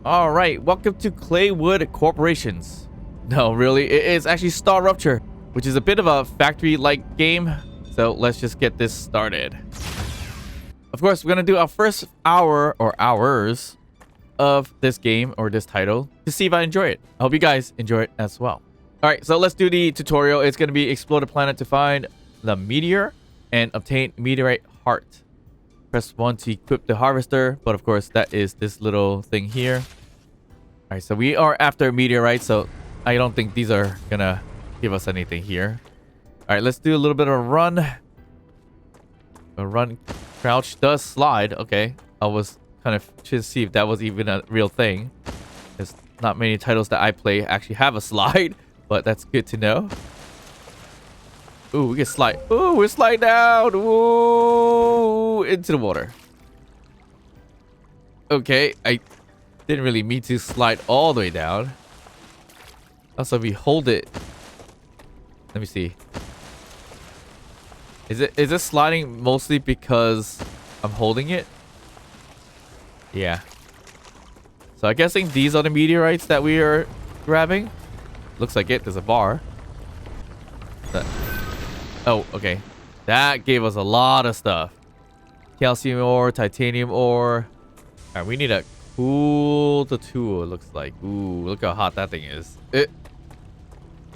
All right, welcome to Claywood Corporations. No, really, it is actually StarRupture, which is a bit of a factory-like game. So let's just get this started. Of course, we're gonna do our first hour or hours of this game or this title to see if I enjoy it. I hope you guys enjoy it as well. All right, so let's do the tutorial. It's gonna be explore the planet to find the meteor and obtain meteorite heart. Press 1 to equip the harvester, but of course that is this little thing here. All right, so we are after meteorites, so I don't think these are gonna give us anything here. All right, let's do a little bit of a run. A run, crouch does slide. Okay, I was kind of to see if that was even a real thing. There's not many titles that I play actually have a slide, but that's good to know. Ooh, we can slide. Ooh, we're sliding down. Ooh, into the water. Okay, I didn't really mean to slide all the way down. Also, if we hold it. Let me see. Is it sliding mostly because I'm holding it? Yeah. So I'm guessing these are the meteorites that we are grabbing. Looks like it. There's a bar. Oh, okay. That gave us a lot of stuff. Calcium ore, titanium ore. Alright, we need to cool the tool, it looks like. Ooh, look how hot that thing is.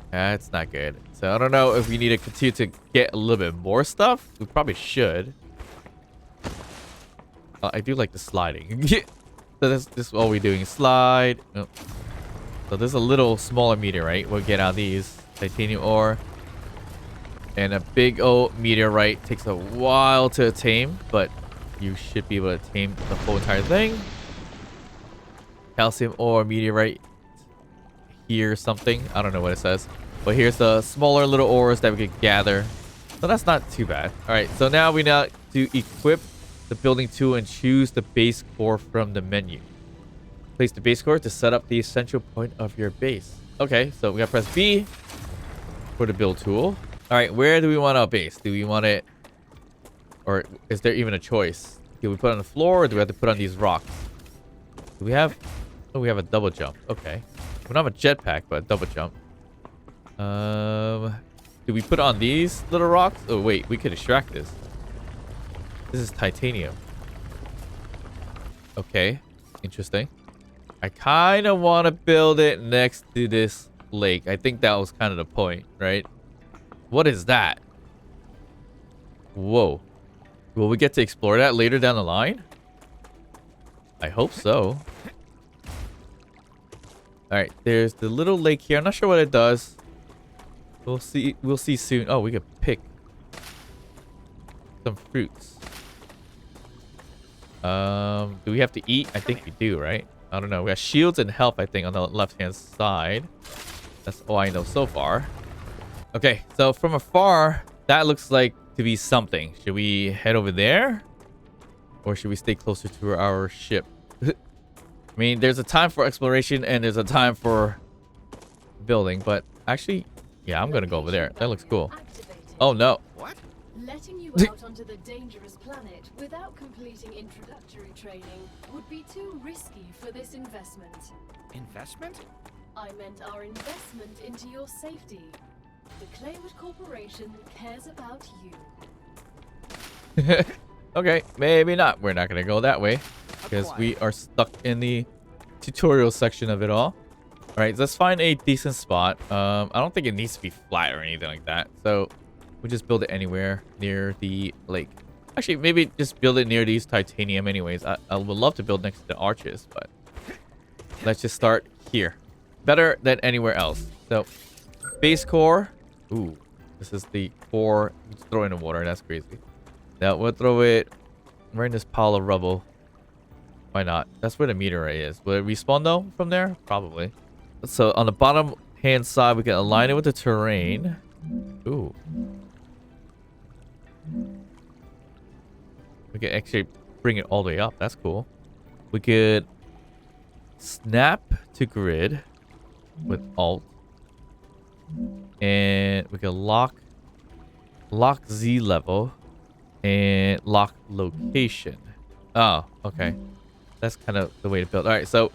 That's not good. So I don't know if we need to continue to get a little bit more stuff. We probably should. I do like the sliding. So this is all we're doing. Slide. Oh. So there's a little smaller meteorite. We'll get out these. Titanium ore. And a big old meteorite takes a while to tame, but you should be able to tame the whole entire thing. Calcium ore, meteorite. Here something. I don't know what it says. But here's the smaller little ores that we could gather. So that's not too bad. Alright, so now we need to equip the building tool and choose the base core from the menu. Place the base core to set up the essential point of your base. Okay, so we gotta press B for the build tool. Alright, where do we want our base? Do we want it... Or is there even a choice? Do we put it on the floor or do we have to put on these rocks? Do we have... Oh, we have a double jump. Okay. We don't have a jetpack, but a double jump. Do we put on these little rocks? Oh, wait. We could extract this. This is titanium. Okay. Interesting. I kind of want to build it next to this lake. I think that was kind of the point, right? What is that? Whoa. Will we get to explore that later down the line? I hope so. Alright, there's the little lake here. I'm not sure what it does. We'll see soon. Oh, we could pick some fruits. Do we have to eat? I think we do, right? I don't know. We have shields and health, I think, on the left-hand side. That's all I know so far. Okay, so from afar, that looks like to be something. Should we head over there? Or should we stay closer to our ship? I mean, there's a time for exploration and there's a time for building, but actually, yeah, I'm gonna go over there. That looks cool. Oh no. What? Letting you out onto the dangerous planet without completing introductory training would be too risky for this investment. Investment? I meant our investment into your safety. The Claywood Corporation cares about you. Okay, maybe not. We're not gonna go that way because we are stuck in the tutorial section of it all. All right, let's find a decent spot. I don't think it needs to be flat or anything like that, so we'll just build it anywhere near the lake. Actually, maybe just build it near these titanium anyways. I would love to build next to the arches, but let's just start here. Better than anywhere else. So base core. Ooh, this is the core. Just throw it in the water. That's crazy. Now we'll throw it right in this pile of rubble. Why not? That's where the meteorite is. Will it respawn though from there? Probably. So on the bottom hand side, we can align it with the terrain. Ooh. We can actually bring it all the way up. That's cool. We could snap to grid with Alt. And we can lock Z level and lock location. Oh, okay. That's kind of the way to build. All right, so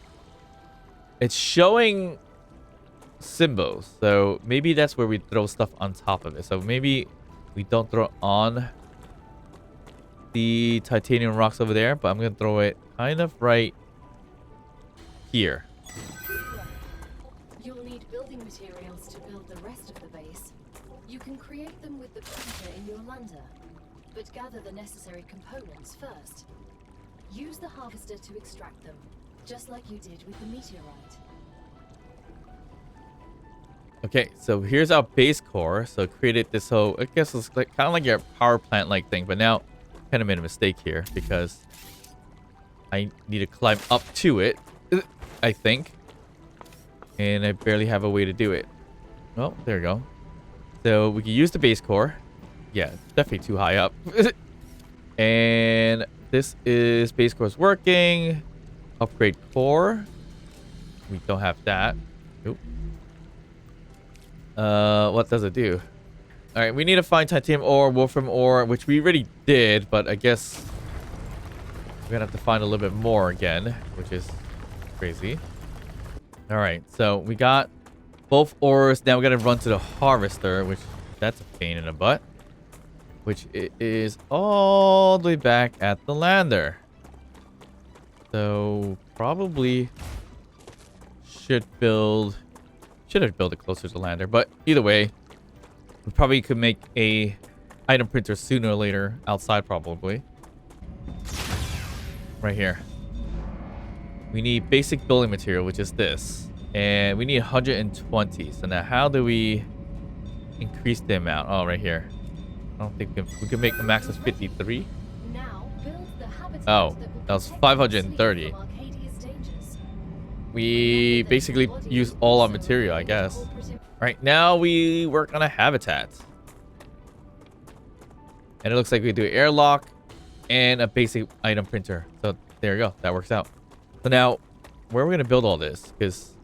It's showing symbols, so maybe that's where we throw stuff on top of it. So maybe we don't throw on the titanium rocks over there, but I'm gonna throw it kind of right here. You'll need building materials to build the rest of the base. You can create them with the printer in your lander, but gather the necessary components first. Use the harvester to extract them, just like you did with the meteorite. Okay, so here's our base core. So created this whole, I guess it's like kind of like your power plant like thing, but now kind of made a mistake here because I need to climb up to it, I think, and I barely have a way to do it. Well, there we go. So we can use the base core. Yeah, it's definitely too high up. And this is base core's working. Upgrade core. We don't have that. Nope. What does it do? All right, we need to find titanium ore, wolfram ore, which we already did, but I guess we're gonna have to find a little bit more again, which is crazy. All right, so we got both ores. Now we gotta run to the harvester, which that's a pain in the butt. Which is all the way back at the lander. So probably should have built it closer to the lander, but either way, we probably could make a item printer sooner or later outside, probably. Right here. We need basic building material, which is this, and we need 120. So now how do we increase the amount? Oh, right here. I don't think we can make a max of 53. Oh, that was 530. We basically use all our material, I guess. All right, now we work on a habitat. And it looks like we do an airlock and a basic item printer. So there you go. That works out. So now, where are we going to build all this? Because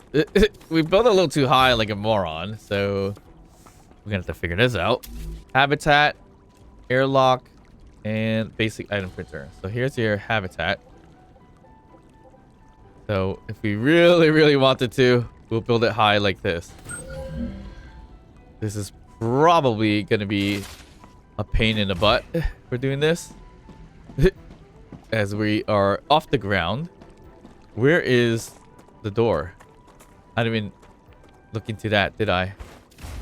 we built a little too high like a moron. So we're going to have to figure this out. Habitat, airlock, and basic item printer. So here's your habitat. So if we really, really wanted to, we'll build it high like this. This is probably going to be a pain in the butt for doing this. As we are off the ground. Where is the door? I didn't even look into that, did I?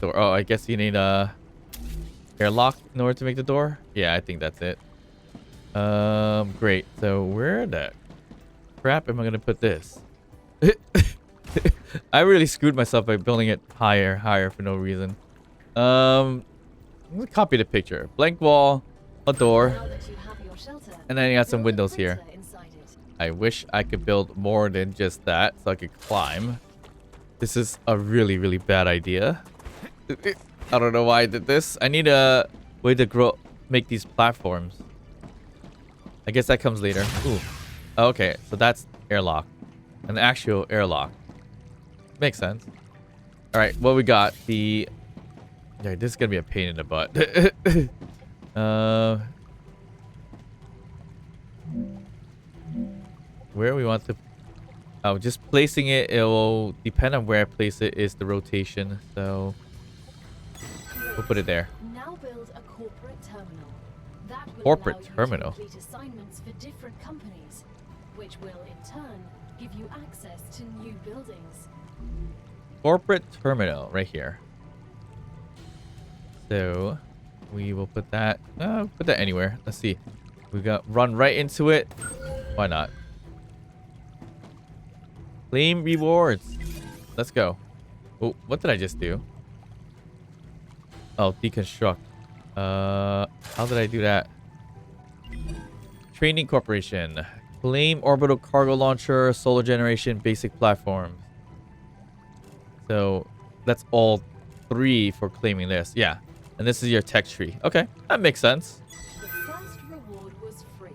Door. Oh, I guess you need a airlock in order to make the door. Yeah, I think that's it. Great. So where the crap am I gonna put this? I really screwed myself by building it higher for no reason. I'm gonna copy the picture. Blank wall, a door, and then you got some windows here. I wish I could build more than just that so I could climb. This is a really, really bad idea. I don't know why I did this. I need a way to make these platforms. I guess that comes later. Ooh. Okay, so that's airlock. An actual airlock. Makes sense. All right, what we got? Yeah, this is gonna be a pain in the butt. Where we want to... Oh, just placing it, it will depend on where I place it is the rotation. So we'll put it there. Now build a corporate terminal. That will corporate allow terminal. You to complete assignments for different companies, which will in turn give you access to new buildings. Corporate terminal right here. So we will put that anywhere. Let's see. We got run right into it. Why not? Claim rewards. Let's go. Oh, what did I just do? Oh, deconstruct. How did I do that? Training Corporation. Claim orbital cargo launcher, solar generation, basic platforms. So that's all 3 for claiming this. Yeah. And this is your tech tree. Okay, that makes sense. The first reward was free,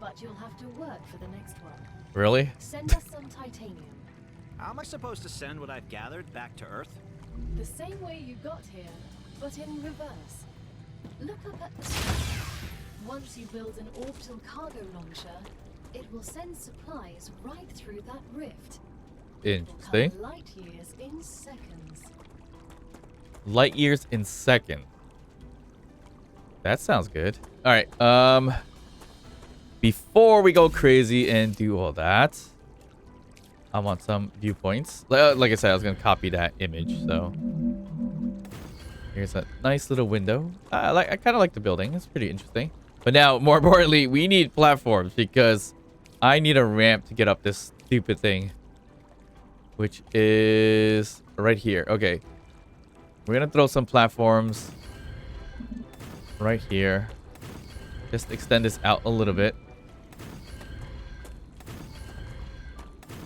but you'll have to work for the next one. Really? Send us some titanium. How am I supposed to send what I've gathered back to Earth? The same way you got here, but in reverse. Look up at the sky. Once you build an orbital cargo launcher, it will send supplies right through that rift. Interesting. Cover light years in seconds. Light years in second. That sounds good. All right. Before we go crazy and do all that, I want some viewpoints. Like I said, I was gonna copy that image. So here's a nice little window. I kind of like the building. It's pretty interesting. But now, more importantly, we need platforms because I need a ramp to get up this stupid thing, which is right here. Okay. We're gonna throw some platforms right here. Just extend this out a little bit.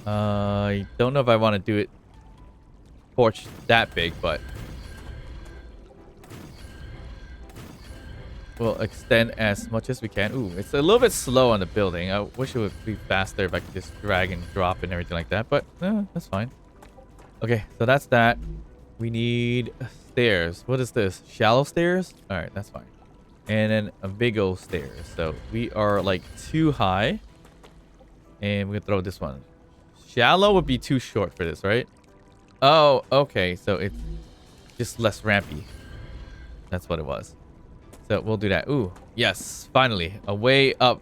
I don't know if I want to do it porch that big, but we'll extend as much as we can. Ooh, it's a little bit slow on the building. I wish it would be faster if I could just drag and drop and everything like that, but that's fine. Okay, so that's that. We need stairs. What is this? Shallow stairs? All right, that's fine. And then a big old stairs. So we are like too high. And we're gonna throw this one. Shallow would be too short for this, right? Oh, okay. So it's just less rampy. That's what it was. So we'll do that. Ooh, yes. Finally, a way up.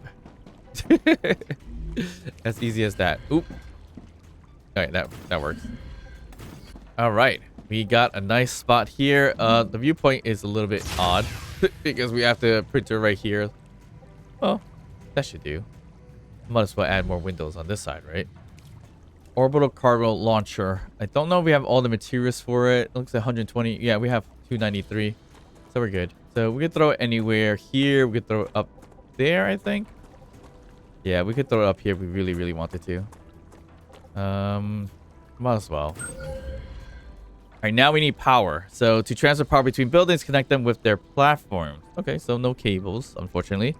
As easy as that. Oop. All right, that works. All right. We got a nice spot here. The viewpoint is a little bit odd because we have the printer right here. Well, that should do. Might as well add more windows on this side, right? Orbital cargo launcher. I don't know if we have all the materials for it. It looks like 120. Yeah, we have 293. So we're good. So we could throw it anywhere here. We could throw it up there, I think. Yeah, we could throw it up here if we really, really wanted to. Might as well. All right, now we need power. So to transfer power between buildings, connect them with their platforms. Okay, so no cables, unfortunately.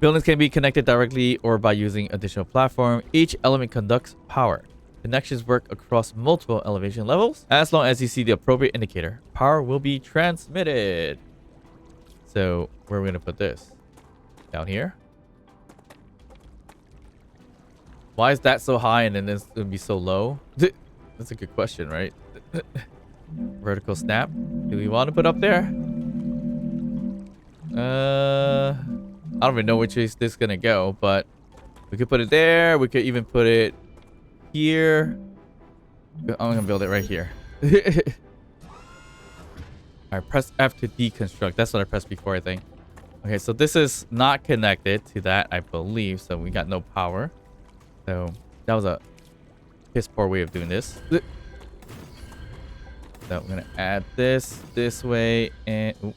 Buildings can be connected directly or by using additional platform. Each element conducts power. Connections work across multiple elevation levels. As long as you see the appropriate indicator, power will be transmitted. So where are we going to put this? Down here? Why is that so high and then this going to be so low? That's a good question, right? Vertical snap. Do we want to put up there? I don't even know which way this is gonna go, but we could put it there. We could even put it here. I'm gonna build it right here. Alright, press F to deconstruct. That's what I pressed before, I think. Okay, so this is not connected to that, I believe. So we got no power. So that was a piss poor way of doing this. So I'm gonna add this way, and ooh,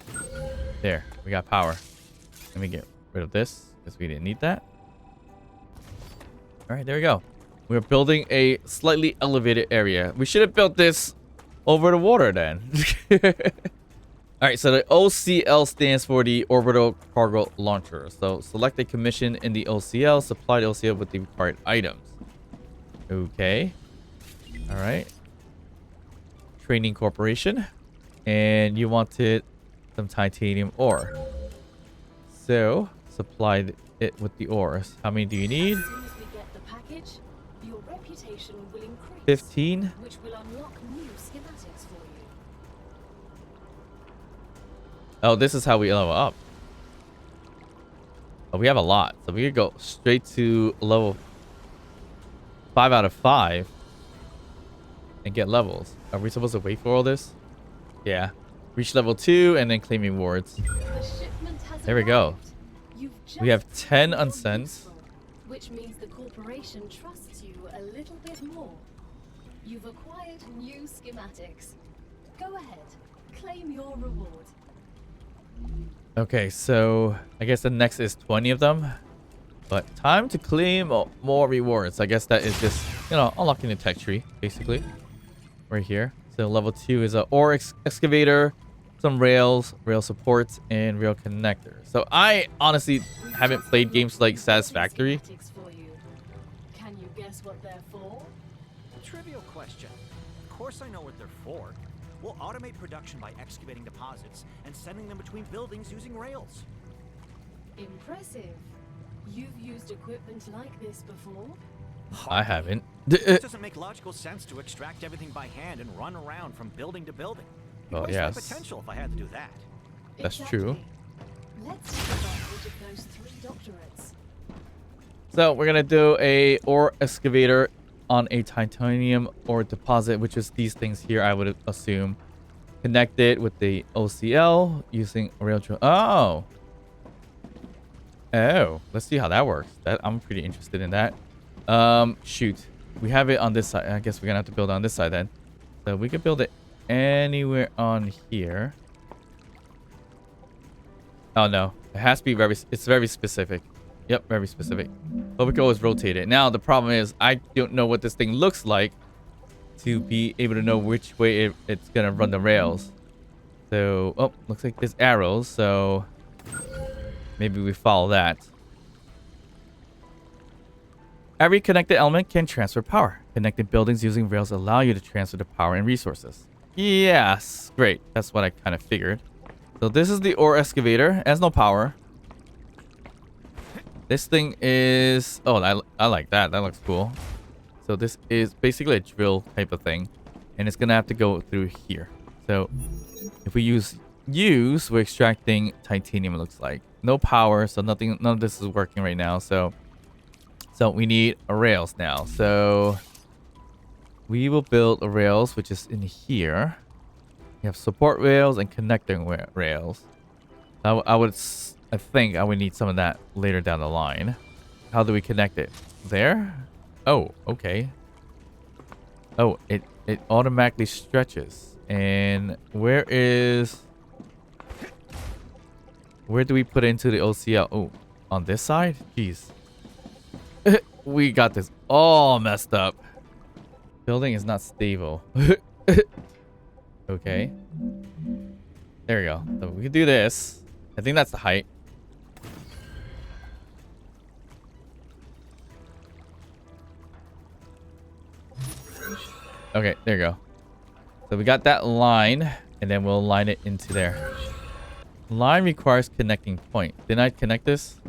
there, we got power. Let me get rid of this because we didn't need that. All right, there we go. We're building a slightly elevated area. We should have built this over the water then. All right, so the OCL stands for the Orbital Cargo Launcher. So select a commission in the OCL, supply the OCL with the required items. Okay. All right. Training Corporation. And you wanted some titanium ore. So supply it with the ores. How many do you need? As soon as we get the package, your reputation will increase, 15. which will unlock new schematics for you. Oh, this is how we level up. Oh, we have a lot. So we could go straight to level 5 out of 5 and get levels. Are we supposed to wait for all this? Yeah. Reach level 2 and then claim rewards. The shipment has There we go. arrived. You've just We have 10 become unsents. useful, which means the corporation trusts you a little bit more. You've acquired new schematics. Go ahead, claim your reward. Okay, so I guess the next is 20 of them. But time to claim more rewards. I guess that is just, unlocking the tech tree, basically. Right here. So level 2 is a ore excavator, some rails, rail supports, and rail connectors. So I honestly haven't played games like Satisfactory. Schematics for you. Can you guess what they're for? Trivial question. Of course I know what they're for. We'll automate production by excavating deposits and sending them between buildings using rails. Impressive. You've used equipment like this before? I haven't. It doesn't make logical sense to extract everything by hand and run around from building to building. Oh, Waste yes. my potential if I had to do that. That's true. Let's take advantage of those 3 doctorates. So we're gonna do a ore excavator on a titanium ore deposit, which is these things here, I would assume. Connect it with the OCL using a rail drill. Oh, let's see how that works. I'm pretty interested in that. Shoot, we have it on this side. I guess we're gonna have to build on this side then. So we could build it anywhere on here. Oh no, it has to be it's very specific. Yep, very specific. But we can always rotate it. Now the problem is I don't know what this thing looks like to be able to know which way it's gonna run the rails. So, oh, looks like there's arrows. So maybe we follow that. Every connected element can transfer power. Connected buildings using rails allow you to transfer the power and resources. Yes, great. That's what I kind of figured. So this is the ore excavator. It has no power. This thing is... Oh, I like that. That looks cool. So this is basically a drill type of thing. And it's going to have to go through here. So if we use, we're extracting titanium, it looks like. No power, so none of this is working right now. So we need a rails now. So we will build a rails, which is in here. We have support rails and connecting rails. I think I would need some of that later down the line. How do we connect it? There? Oh, okay. Oh, it automatically stretches. And where do we put it into the OCL? Oh, on this side? Jeez. We got this all messed up. Building is not stable. Okay. There we go. So we can do this. I think that's the height. Okay, there you go. So we got that line, and then we'll line it into there. Line requires connecting point. Didn't I connect this?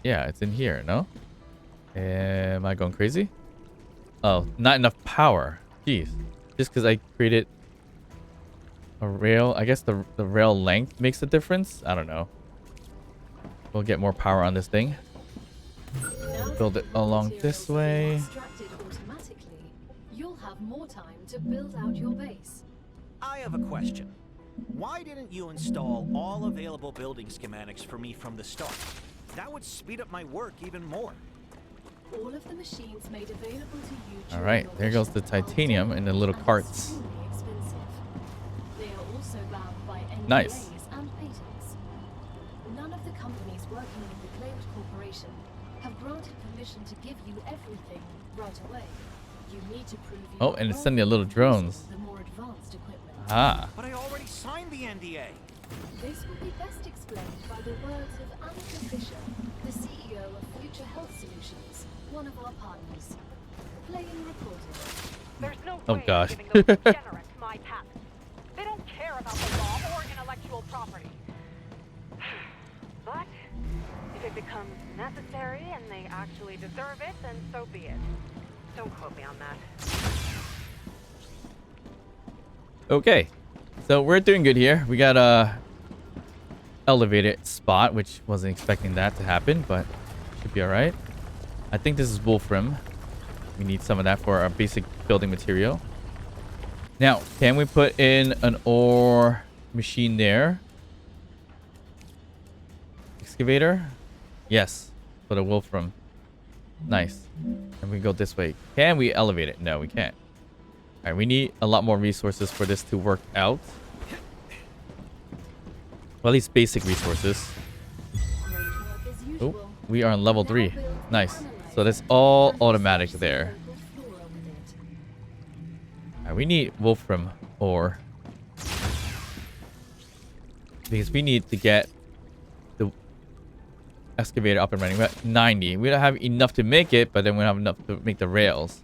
Yeah, it's in here, no? Am I going crazy? Oh, not enough power. Jeez. Just because I created a rail. I guess the rail length makes a difference. I don't know. We'll get more power on this thing. Build it along this way. You'll have more time to build out your base. I have a question. Why didn't you install all available building schematics for me from the start? That would speed up my work even more. All of the machines made available to you. All right, there goes the titanium in the little carts. They are also bound by NDAs Nice. and patents. None of the companies working with the Claywood Corporation have granted permission to give you everything right away. You need to prove you Oh, and it's sending little drones. the more advanced equipment. Ah. But I already signed the NDA. This will be best explained by the words of Annika Fisher, the CEO of Future Health Solutions, one of our partners. Playing recorded. There's no Oh, way gosh. of giving those degenerates my patent. They don't care about the law or intellectual property. But if it becomes necessary and they actually deserve it, then so be it. Don't quote me on that. Okay. So we're doing good here. We got a elevated spot, which wasn't expecting that to happen, but should be all right. I think this is wolfram. We need some of that for our basic building material. Now, can we put in an ore machine there? Excavator? Yes, for the wolfram. Nice. And we go this way. Can we elevate it? No, we can't. All right, we need a lot more resources for this to work out. Well, at least basic resources. Oh, we are on level 3. Nice. So that's all automatic there. Alright, we need wolfram ore. Because we need to get the excavator up and running. We're at 90. We don't have enough to make it, but then we don't have enough to make the rails.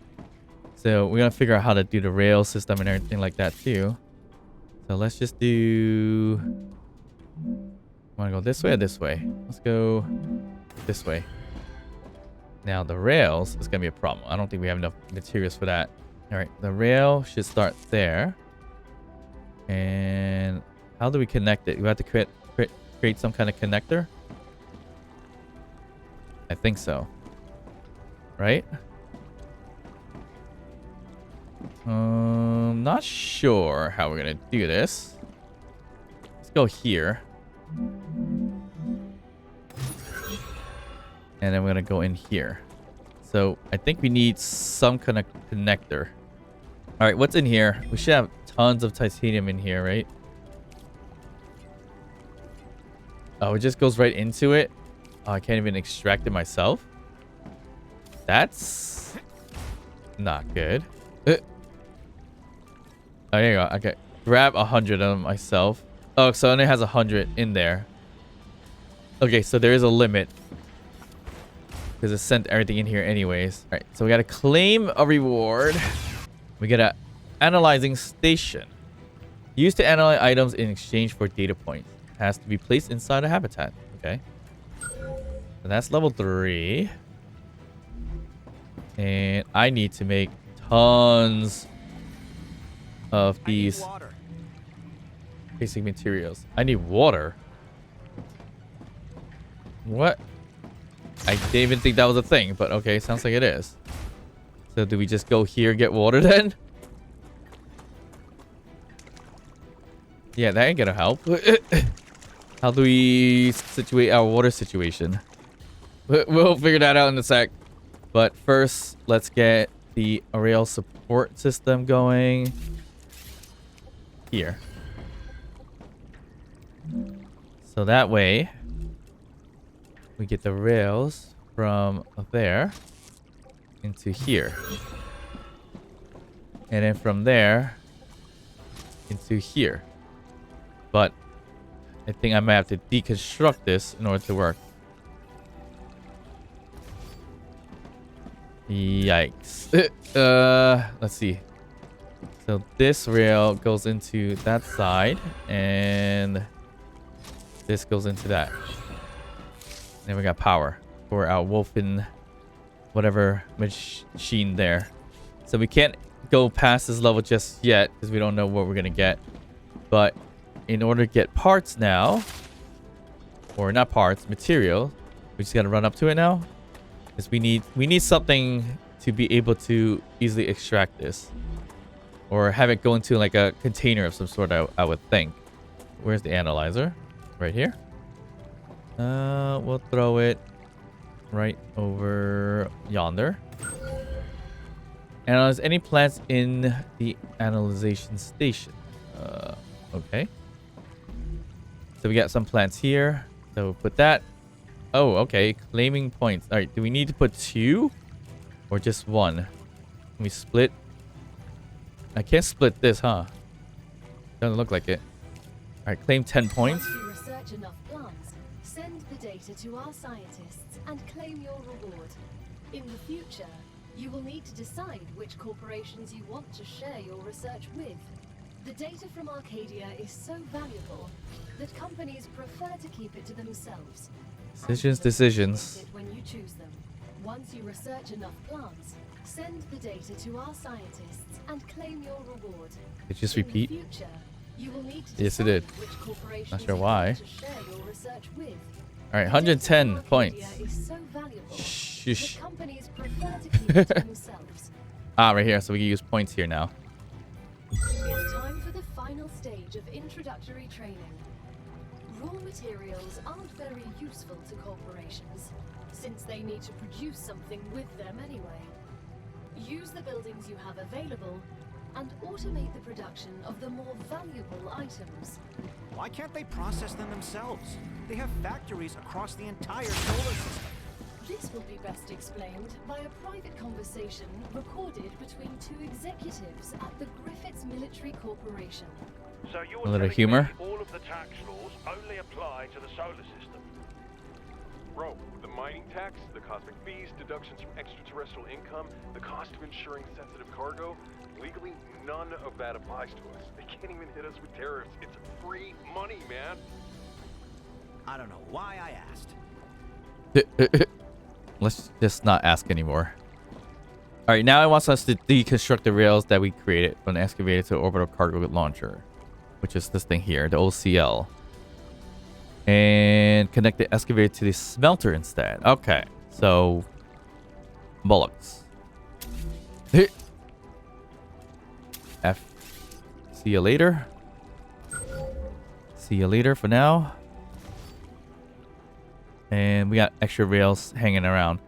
So we're going to figure out how to do the rail system and everything like that too. So let's just do... Want to go this way or this way? Let's go this way. Now the rails is gonna be a problem. I don't think we have enough materials for that. All right, the rail should start there. And how do we connect it? We have to create some kind of connector. I think so. Right? Not sure how we're gonna do this. Let's go here. And then we're gonna go in here. So I think we need some kind of connector. All right, what's in here? We should have tons of titanium in here, right? Oh, it just goes right into it. Oh, I can't even extract it myself. That's not good. Oh, there you go. Okay, grab 100 of them myself. Oh, so it has 100 in there. Okay, so there is a limit because it sent everything in here anyways. All right, so we got to claim a reward. We got a analyzing station. Used to analyze items in exchange for data points. Has to be placed inside a habitat. Okay. So that's level 3. And I need to make tons of these basic materials. I need water. What? I didn't even think that was a thing, but okay, sounds like it is. So do we just go here get water then? Yeah, that ain't gonna help. How do we situate our water situation? We'll figure that out in a sec. But first, let's get the rail support system going here. So that way, we get the rails from there into here. And then from there into here. But I think I might have to deconstruct this in order to work. Yikes. Let's see. So this rail goes into that side and this goes into that. Then we got power for our Wolfen whatever machine there. So we can't go past this level just yet because we don't know what we're gonna get. But in order to get parts now, or not parts, material, we just gotta run up to it now. Because we need something to be able to easily extract this. Or have it go into like a container of some sort, I would think. Where's the analyzer? Right here. We'll throw it right over yonder. Analyze any plants in the analyzation station. Okay. So we got some plants here. So we'll put that. Oh, okay. Claiming points. All right. Do we need to put 2 or just 1? Can we split? I can't split this, huh? Doesn't look like it. All right. Claim 10 points. Once you research enough plants, send the data to our scientists and claim your reward. In the future, you will need to decide which corporations you want to share your research with. The data from Arcadia is so valuable that companies prefer to keep it to themselves. Decisions. When you choose them. Once you research enough plants, send the data to our scientists and claim your reward. Did it just repeat? In the future, you will need to Yes, it did. which corporations Not sure you why. want to share your research with. All right, 110 points. Is so valuable Shush. that companies prefer to keep it to themselves. Ah, right here. So we can use points here now. It's time for the final stage of introductory training. Raw materials aren't very useful to corporations, since they need to produce something with them anyway. Use the buildings you have available and automate the production of the more valuable items. Why can't they process them themselves? They have factories across the entire solar system. This will be best explained by a private conversation recorded between 2 executives at the Griffiths Military Corporation. So you're A little telling humor. me all of the tax laws only apply to the solar system? Bro, the mining tax, the cosmic fees, deductions from extraterrestrial income, the cost of insuring sensitive cargo, legally none of that applies to us. They can't even hit us with tariffs. It's free money, man. I don't know why I asked. let's just not ask anymore. All right, now it wants us to deconstruct the rails that we created from the excavator to orbital cargo launcher, which is this thing here, the OCL. And connect the excavator to the smelter instead. Okay, so bullocks. F. See you later. See you later for now. And we got extra rails hanging around.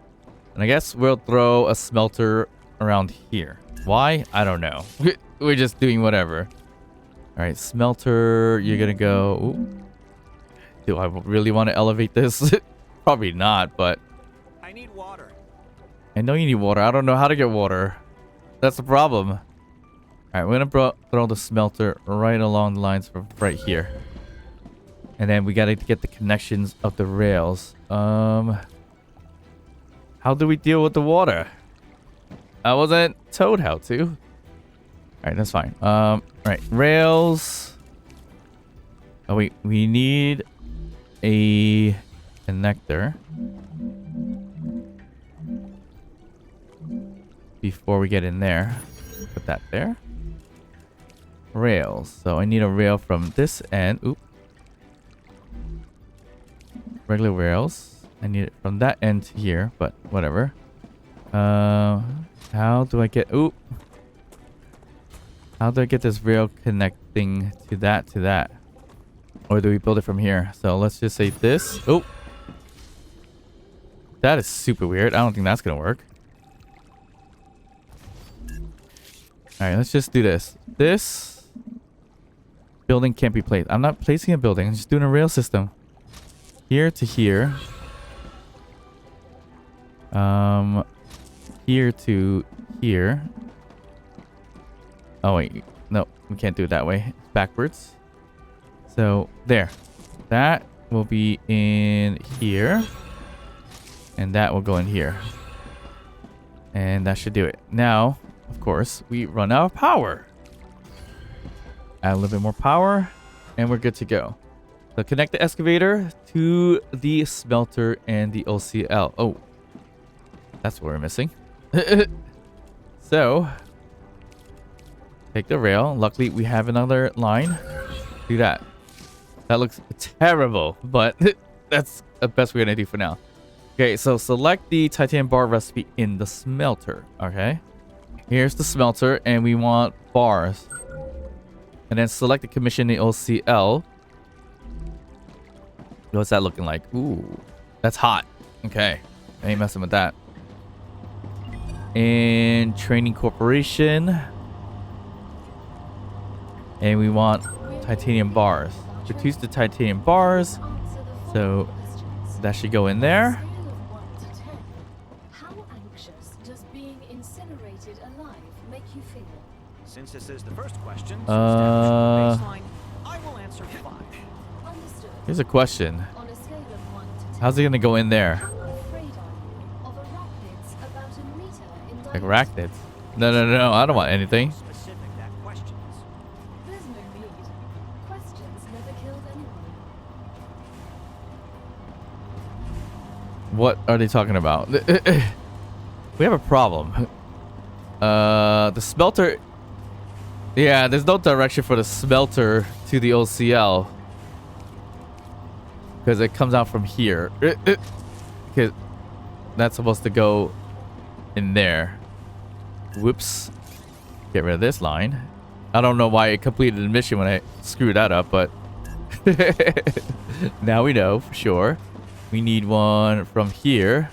And I guess we'll throw a smelter around here. Why? I don't know. We're just doing whatever. All right, smelter, you're gonna go. Ooh. Do I really want to elevate this? Probably not, but I need water. I know you need water. I don't know how to get water. That's the problem. All right, we're gonna throw the smelter right along the lines from right here. And then we gotta get the connections of the rails. How do we deal with the water? I wasn't told how to. All right, that's fine. All right, rails. Oh wait, we need a connector before we get in there. Put that there. Rails. So I need a rail from this end. Oop. Regular rails. I need it from that end to here, but whatever. How do I get... Oop. How do I get this rail connecting to that? Or do we build it from here? So let's just say this. Oh. That is super weird. I don't think that's going to work. Alright, let's just do this. This building can't be placed. I'm not placing a building. I'm just doing a rail system. Here to here. Here to here. Oh wait, no, we can't do it that way. It's backwards. So there, that will be in here, and that will go in here, and that should do it. Now, of course, we run out of power. Add a little bit more power, and we're good to go. So connect the excavator to the smelter and the OCL. Oh, that's what we're missing. So, take the rail. Luckily, we have another line. Do that. That looks terrible, but that's the best we're going to do for now. Okay, so select the titanium bar recipe in the smelter. Okay. Here's the smelter, and we want bars. And then select the commission the OCL. What's that looking like? Ooh, that's hot. Okay, I ain't messing with that. And training corporation. And we want titanium bars. Produce the titanium bars. So that should go in there. How anxious does being incinerated alive make you feel? Since this is the first question, baseline, I will answer 5. Understood. Here's a question. On a scale of 1 to 10, How's it gonna go in there? how afraid are you of arachnids about a meter in Like diameter? arachnids? No. I don't want anything. Specific that questions. There's no need. Questions never killed anyone. What are they talking about? We have a problem. The smelter... Yeah, there's no direction for the smelter to the OCL. Because it comes out from here. Because that's supposed to go in there. Whoops. Get rid of this line. I don't know why it completed the mission when I screwed that up, but... now we know for sure. We need one from here.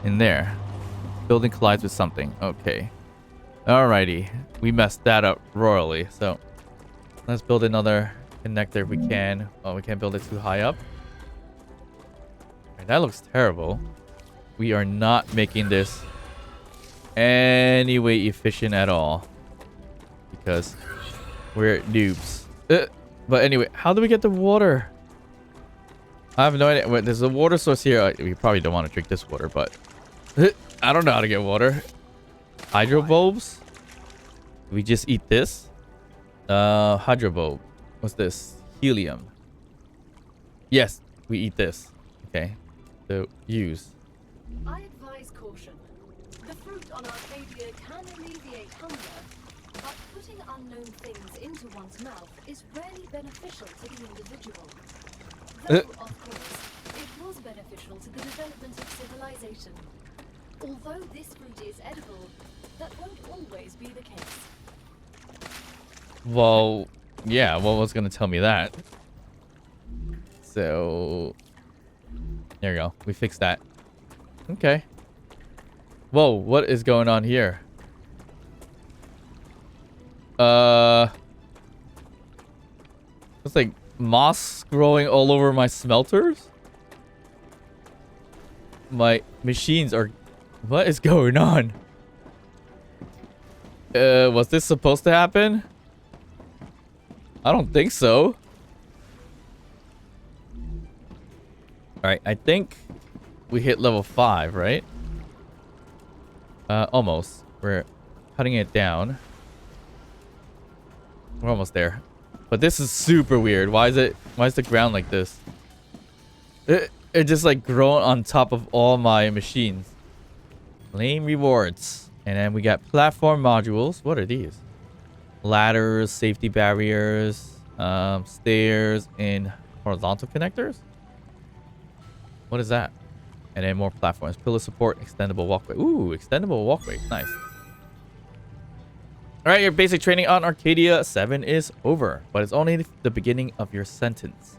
In there. Building collides with something. Okay. Alrighty. We messed that up royally. So let's build another connector if we can. Oh, we can't build it too high up. Right, that looks terrible. We are not making this any way efficient at all. Because we're noobs. But anyway, how do we get the water? I have no idea. Wait, there's a water source here. We probably don't want to drink this water, but I don't know how to get water. Hydro bulbs? We just eat this? Hydro bulb. What's this? Helium. Yes, we eat this. Okay. So use. I advise caution. The fruit on Arcadia can alleviate hunger, but putting unknown things into one's mouth is rarely beneficial to the individual. Though, of course, it was beneficial to the development of civilization. Although this fruit is edible, that won't always be the case. Well, yeah, what was gonna tell me that? So, there you go. We fixed that. Okay. Whoa, what is going on here? It's like moss growing all over my smelters? My machines are... What is going on? Was this supposed to happen? I don't think so. Alright, I think we hit level 5, right? Almost. We're cutting it down. We're almost there. But this is super weird. Why is the ground like this? It just like grown on top of all my machines. Claim rewards. And then we got platform modules. What are these? Ladders, safety barriers, stairs, and horizontal connectors? What is that? And then more platforms. Pillar support, extendable walkway. Ooh, extendable walkway. Nice. Alright, your basic training on Arcadia 7 is over, but it's only the beginning of your sentence.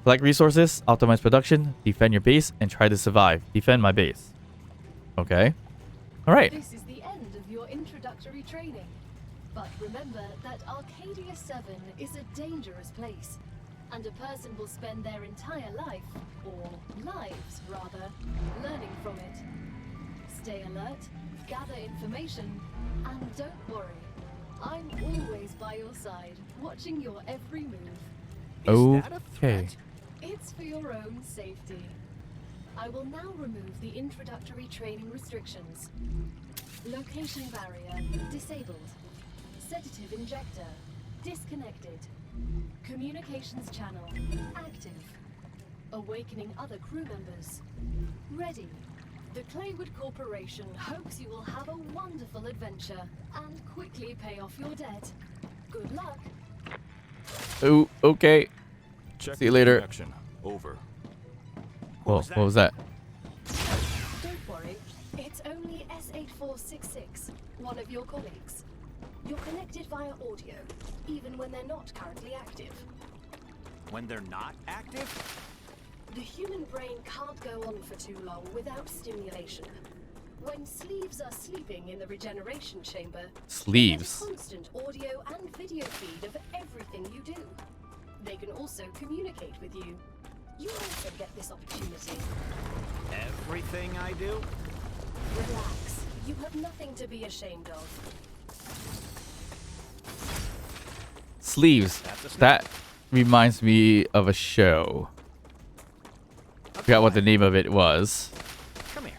Collect resources, optimize production, defend your base, and try to survive. Defend my base. Okay. Alright. This is the end of your introductory training. But remember that Arcadia 7 is a dangerous place, and a person will spend their entire life, or lives rather, learning from it. Stay alert, gather information, and don't worry. I'm always by your side, watching your every move. Is that a Okay. threat? It's for your own safety. I will now remove the introductory training restrictions. Location barrier disabled. Sedative injector disconnected. Communications channel active. Awakening other crew members ready. The Claywood Corporation hopes you will have a wonderful adventure and quickly pay off your debt. Good luck. Oh, okay. Check See you later. connection. Over. Whoa, was that? what was that? Don't worry, it's only S8466, one of your colleagues. You're connected via audio, even when they're not currently active. When they're not active? The human brain can't go on for too long without stimulation. When sleeves are sleeping in the regeneration chamber, Sleeves. they get a constant audio and video feed of everything you do. They can also communicate with you. You also get this opportunity. Everything I do? Relax. You have nothing to be ashamed of. Sleeves. That reminds me of a show. I forgot what the name of it was. Come here.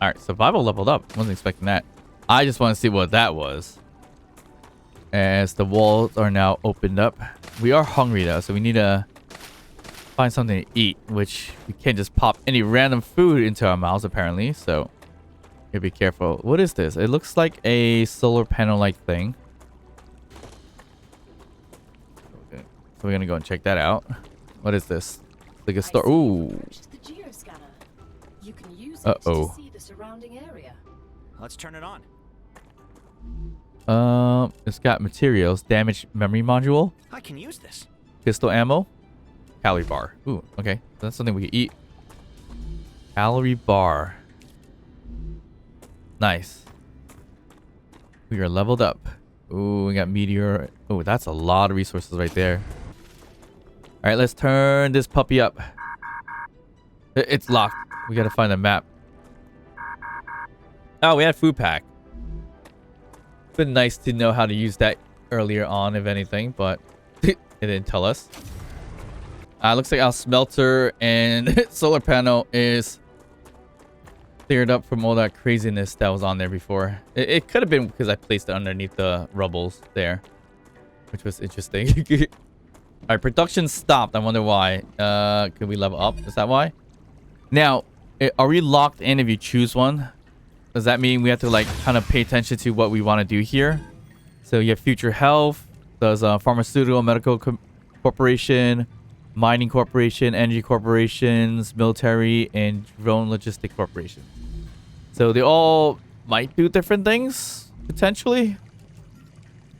Alright, survival leveled up. Wasn't expecting that. I just want to see what that was. As the walls are now opened up. We are hungry though, so we need to find something to eat, which we can't just pop any random food into our mouths apparently, so you gotta be careful. What is this? It looks like a solar panel like thing. Okay. So we're gonna go and check that out. What is this? Like a star. I see you've Ooh. approached the geoscanner. You can use it to see the surrounding area. Let's turn it on. It's got materials, damaged memory module, I can use this. pistol ammo, calorie bar. Ooh, okay. That's something we can eat. Calorie bar. Nice. We are leveled up. Ooh, we got meteor. Oh, that's a lot of resources right there. All right, let's turn this puppy up. It's locked. We gotta find a map. Oh, we had food pack. Been nice to know how to use that earlier on, if anything, but it didn't tell us. Looks like our smelter and solar panel is cleared up from all that craziness that was on there before. It could have been because I placed it underneath the rubbles there, which was interesting. All right, production stopped. I wonder why. Could we level up? Is that why? Now, are we locked in if you choose one? Does that mean we have to like kind of pay attention to what we want to do here? So you have future health, there's pharmaceutical, medical corporation, mining corporation, energy corporations, military, and drone logistic corporation. So they all might do different things potentially.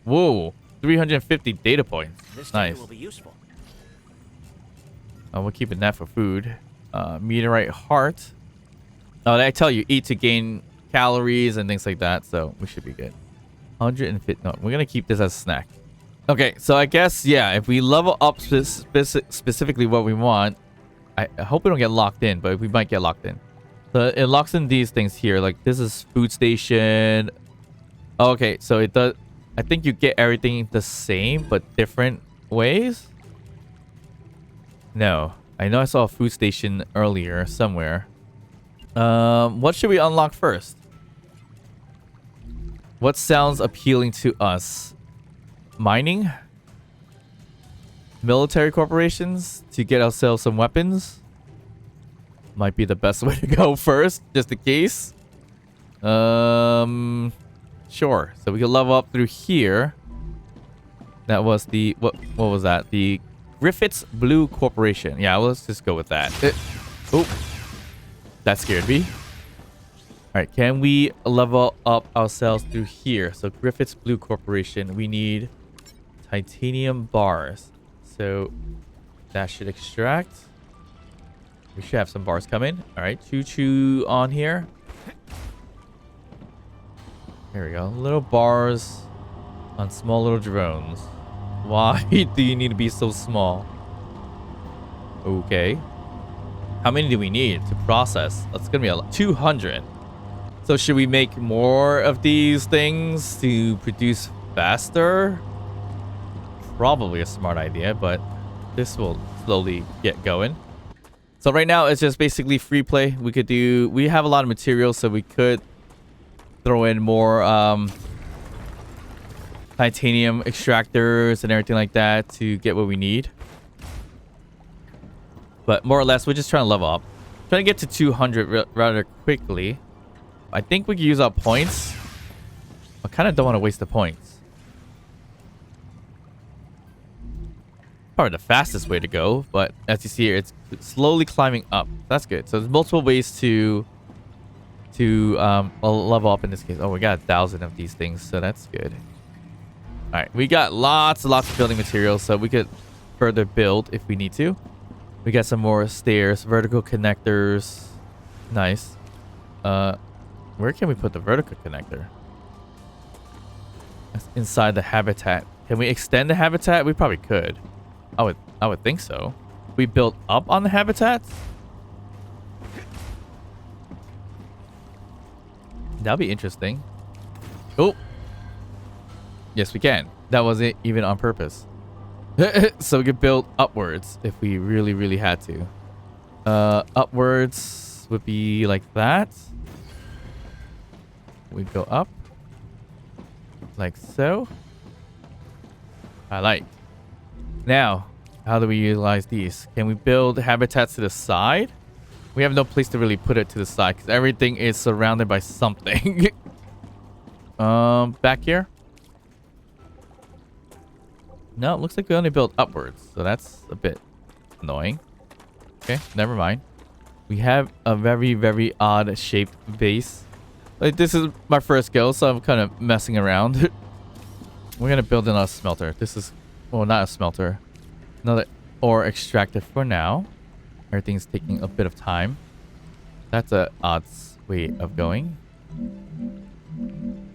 Whoa, 350 data points. This Nice. data will be useful. We're keeping that for food. Meteorite heart. Oh, I tell you, eat to gain calories and things like that. So we should be good. 150. No, we're gonna keep this as a snack. Okay, so I guess yeah. If we level up specifically what we want, I hope we don't get locked in, but we might get locked in. So it locks in these things here. Like this is food station. Oh, okay, so it does. I think you get everything the same but different ways. No, I know I saw a food station earlier somewhere. What should we unlock first? What sounds appealing to us? Mining? Military corporations to get ourselves some weapons? Might be the best way to go first, just in case. Sure. So we can level up through here. That was the what was that? The Griffiths Blue Corporation. Yeah, well, let's just go with that. Oh, that scared me. All right, can we level up ourselves through here? So Griffiths Blue Corporation, we need titanium bars. So that should extract. We should have some bars coming. All right, choo-choo on here. There we go. Little bars on small little drones. Why do you need to be so small? Okay. How many do we need to process? That's gonna be a lot. 200. So should we make more of these things to produce faster? Probably a smart idea, but this will slowly get going. So right now it's just basically free play. We have a lot of materials, so we could throw in more titanium extractors and everything like that to get what we need. But more or less, we're just trying to level up. Trying to get to 200 rather quickly. I think we can use our points. I kind of don't want to waste the points. Probably the fastest way to go, but as you see here, it's slowly climbing up. That's good. So there's multiple ways to level up in this case. Oh, we got 1,000 of these things, so that's good. All right, we got lots and lots of building materials, so we could further build if we need to. We got some more stairs, vertical connectors. Nice. Where can we put the vertical connector? That's inside the habitat. Can we extend the habitat? We probably could. I would think so. We built up on the habitats? That'll be interesting. Oh. Yes, we can. That wasn't even on purpose. So we could build upwards if we really, really had to. Upwards would be like that. We go up. Like so. I like. Now, how do we utilize these? Can we build habitats to the side? We have no place to really put it to the side because everything is surrounded by something. Back here. No, it looks like we only built upwards, so that's a bit annoying. Okay, never mind. We have a very, very odd shaped base. Like, this is my first go, so I'm kind of messing around. We're gonna build another smelter. This is, well, not a smelter. Another ore extractor for now. Everything's taking a bit of time. That's a odd way of going.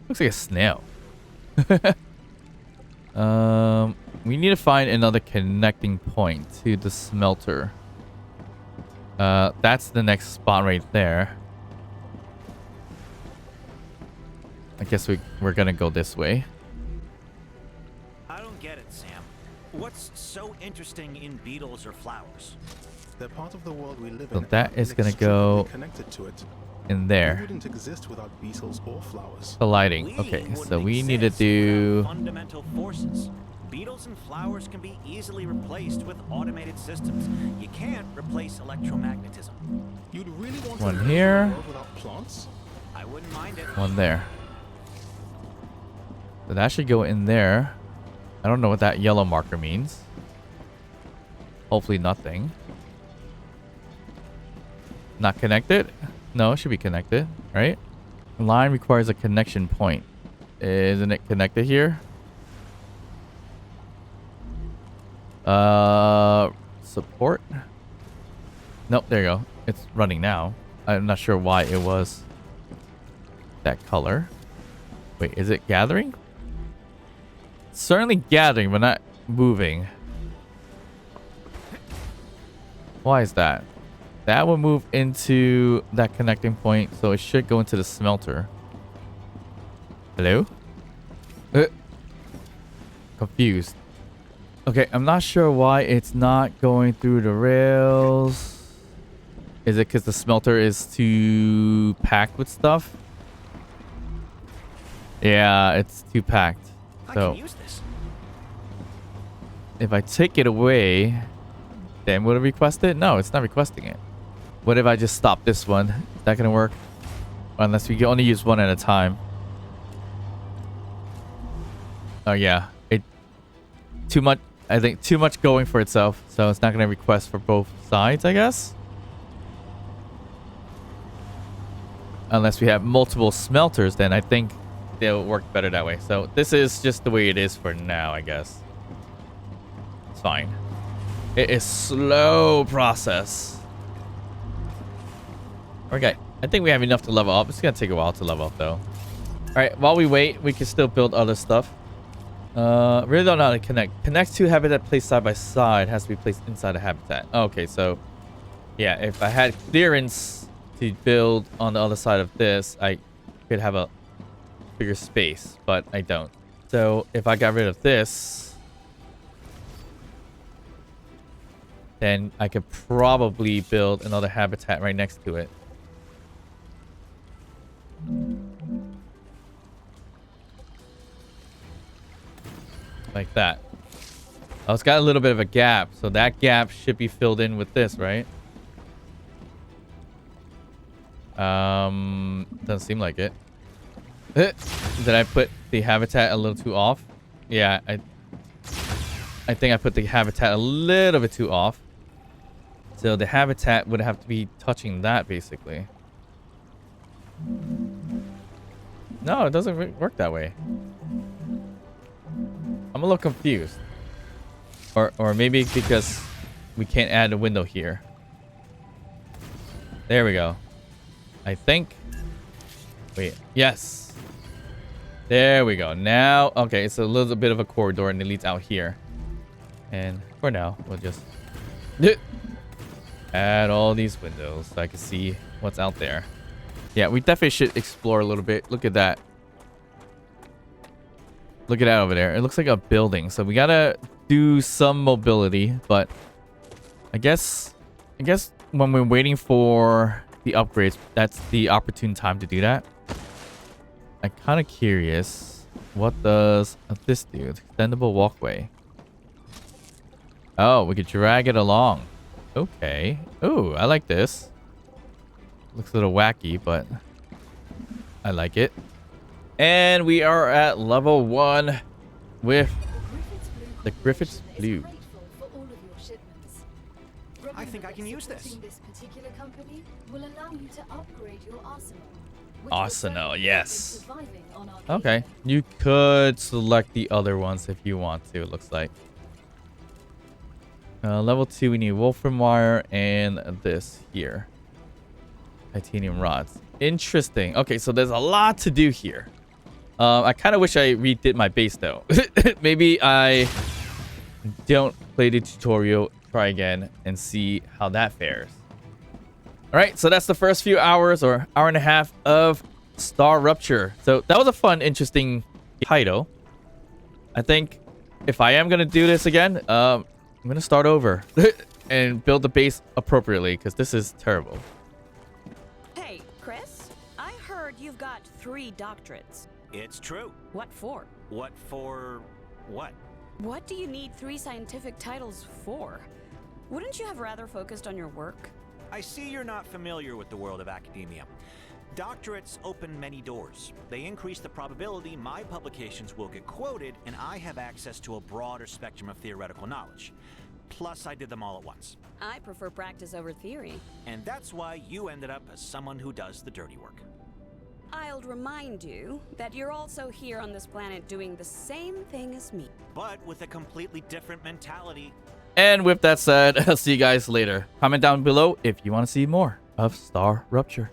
Looks like a snail. We need to find another connecting point to the smelter. That's the next spot right there. I guess we're gonna go this way. I don't get it, Sam. What's so interesting in beetles or flowers? They're part of the world we live So in. that is gonna go connected to it. in We there. wouldn't exist without beetles or flowers. The lighting. Okay, so we need to do fundamental forces. Beetles and flowers can be easily replaced with automated systems. You can't replace electromagnetism. You'd really want One to live in here. a world without plants? I wouldn't mind it. One there. So that should go in there. I don't know what that yellow marker means. Hopefully nothing. Not connected? No, it should be connected, right? Line requires a connection point. Isn't it connected here? Support? Nope, there you go. It's running now. I'm not sure why it was that color. Wait, is it gathering? It's certainly gathering, but not moving. Why is that? That will move into that connecting point, so it should go into the smelter. Hello? Confused. Okay, I'm not sure why it's not going through the rails. Is it because the smelter is too packed with stuff? Yeah, it's too packed. I So can use this. if I take it away, then will it request it? No, it's not requesting it. What if I just stop this one? Is that gonna work? Unless we can only use one at a time. Oh yeah, it too much. I think too much going for itself, so it's not gonna request for both sides, I guess. Unless we have multiple smelters, then I think they'll work better that way. So this is just the way it is for now, I guess. It's fine. It is slow process. Okay, I think we have enough to level up. It's gonna take a while to level up though. All right, while we wait, we can still build other stuff. Really don't know how to connect. Connect to habitat placed side by side has to be placed inside a habitat. Okay, so yeah, if I had clearance to build on the other side of this, I could have a bigger space, but I don't. So if I got rid of this, then I could probably build another habitat right next to it. Like that. Oh, it's got a little bit of a gap, so that gap should be filled in with this, right? Doesn't seem like it. Did I put the habitat a little too off? Yeah, I think I put the habitat a little bit too off. So the habitat would have to be touching that, basically. No, it doesn't work that way. I'm a little confused. Or maybe because we can't add a window here. There we go. I think. Wait, yes. There we go. Now, okay, it's a little bit of a corridor and it leads out here. And for now, we'll just add all these windows so I can see what's out there. Yeah, we definitely should explore a little bit. Look at that. Look at that over there. It looks like a building. So we gotta do some mobility, but I guess when we're waiting for the upgrades, that's the opportune time to do that. I'm kind of curious. What does this do? Extendable walkway. Oh, we could drag it along. Okay. Oh, I like this. Looks a little wacky, but I like it. And we are at level 1 with the Griffith's Blue. I think I can use this. This particular company will allow you to upgrade your arsenal. Arsenal, yes. Okay. You could select the other ones if you want to, it looks like. Level 2, we need wolfram wire and this here. Titanium rods. Interesting. Okay, so there's a lot to do here. I kind of wish I redid my base though. Maybe I don't play the tutorial, try again, and see how that fares. All right, so that's the first few hours or hour and a half of StarRupture. So that was a fun, interesting title. I think if I am going to do this again, I'm going to start over and build the base appropriately because this is terrible. Hey, Chris, I heard you've got 3 doctorates. It's true. What for? What for what? What do you need 3 scientific titles for? Wouldn't you have rather focused on your work? I see you're not familiar with the world of academia. Doctorates open many doors. They increase the probability my publications will get quoted, and I have access to a broader spectrum of theoretical knowledge. Plus, I did them all at once. I prefer practice over theory. And that's why you ended up as someone who does the dirty work. I'll remind you that you're also here on this planet doing the same thing as me. But with a completely different mentality. And with that said, I'll see you guys later. Comment down below if you want to see more of StarRupture.